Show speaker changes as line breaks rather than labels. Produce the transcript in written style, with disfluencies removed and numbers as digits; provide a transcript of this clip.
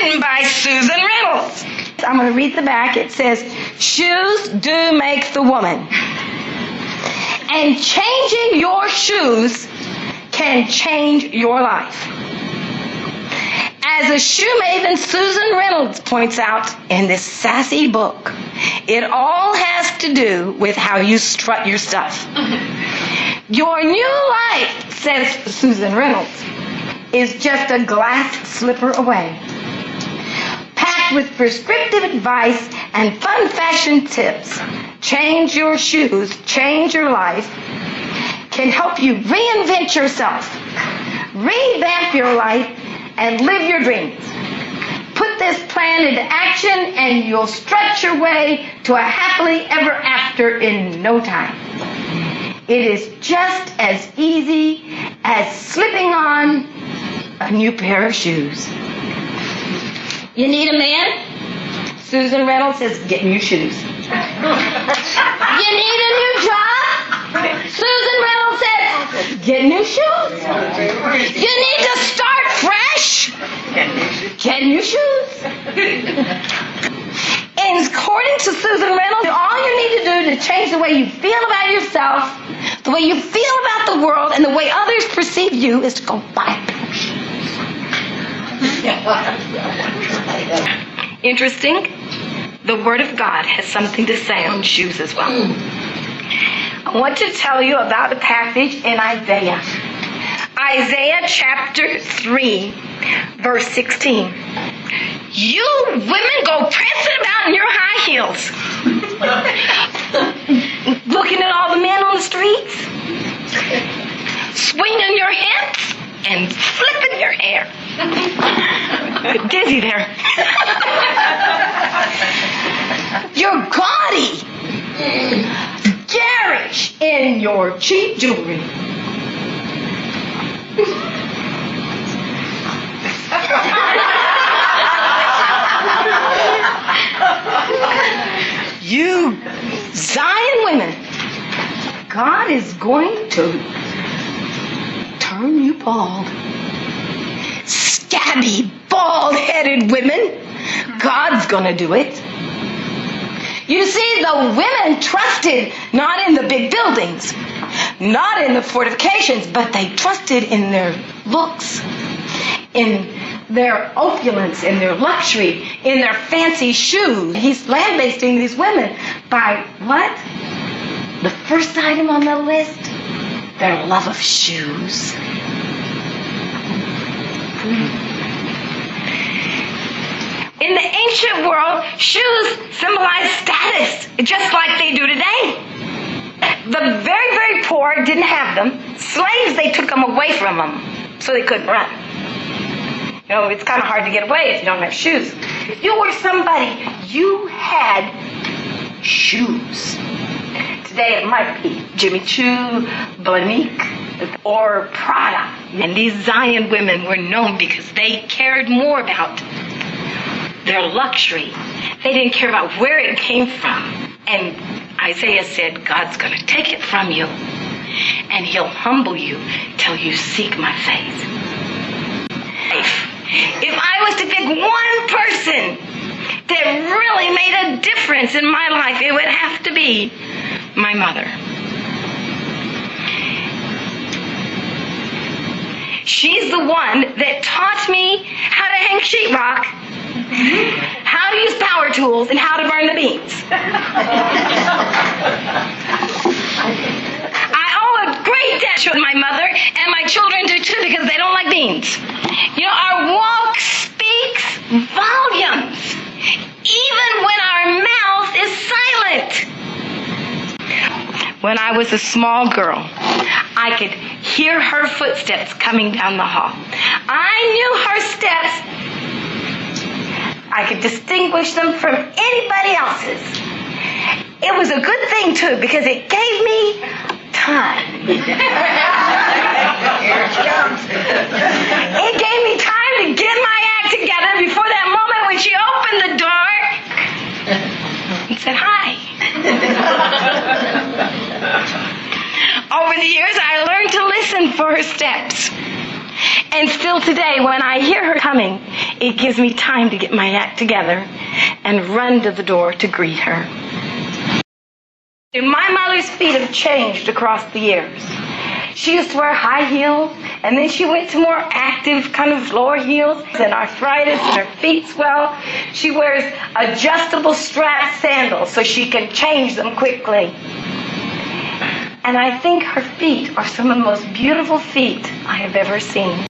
written by Susan Reynolds. I'm going to read the back. It says, shoes do make the woman. And changing your shoes can change your life. As a shoe maven, Susan Reynolds points out in this sassy book, it all has to do with how you strut your stuff. Your new life, says Susan Reynolds, is just a glass slipper away. Packed with prescriptive advice and fun fashion tips, change your shoes, change your life, can help you reinvent yourself, revamp your life, and live your dreams. Put this plan into action and you'll strut your way to a happily ever after in no time. It is just as easy as slipping on a new pair of shoes. You need a man? Susan Reynolds says, get new shoes. You need a new job? Susan Reynolds says, get new shoes. You need to start fresh? Get new shoes. And according to Susan Reynolds, all you need to do to change the way you feel about yourself, the way you feel about the world, and the way others perceive you is to go buy a pair of shoes. Interesting. The Word of God has something to say on shoes as well. I want to tell you about a passage in Isaiah. Isaiah chapter 3, verse 16. You women go prancing about in your high heels, looking at all the men on the streets, swinging your hips and flipping your hair. Get dizzy there. You're gaudy, garish in your cheap jewelry. You Zion women, God is going to turn you bald. Scabby, bald-headed women, God's going to do it. You see, the women trusted not in the big buildings, not in the fortifications, but they trusted in their looks, in their opulence, in their luxury, in their fancy shoes. He's lambasting these women by what? The first item on the list, their love of shoes. In the ancient world, shoes symbolized status, just like they do today. The very, very poor didn't have them. Slaves, they took them away from them so they couldn't run. You know, it's kind of hard to get away if you don't have shoes. If you were somebody, you had shoes. Today it might be Jimmy Choo, Blanique, or Prada. And these Zion women were known because they cared more about their luxury. They didn't care about where it came from. And Isaiah said, God's going to take it from you, and he'll humble you till you seek my face. If I was to pick one person that really made a difference in my life, it would have to be my mother. She's the one that taught me how to hang sheetrock, how to use power tools, and how to burn the beans. I owe a great debt to my mother, and my children do too, because they don't like beans. You know, our walk speaks volumes, even when our mouth is silent. When I was a small girl, I could hear her footsteps coming down the hall. I knew her steps. I could distinguish them from anybody else's. It was a good thing, too, because it gave me time. It gave me time to get my act together before that moment when she opened the door and said, hi. Over the years, I learned to listen for her steps. And still today, when I hear her coming, It gives me time to get my act together and run to the door to greet her. My mother's feet have changed across the years. She used to wear high heels, and then she went to more active kind of floor heels, and arthritis, and her feet swell. She wears adjustable strap sandals so she can change them quickly. And I think her feet are some of the most beautiful feet I have ever seen.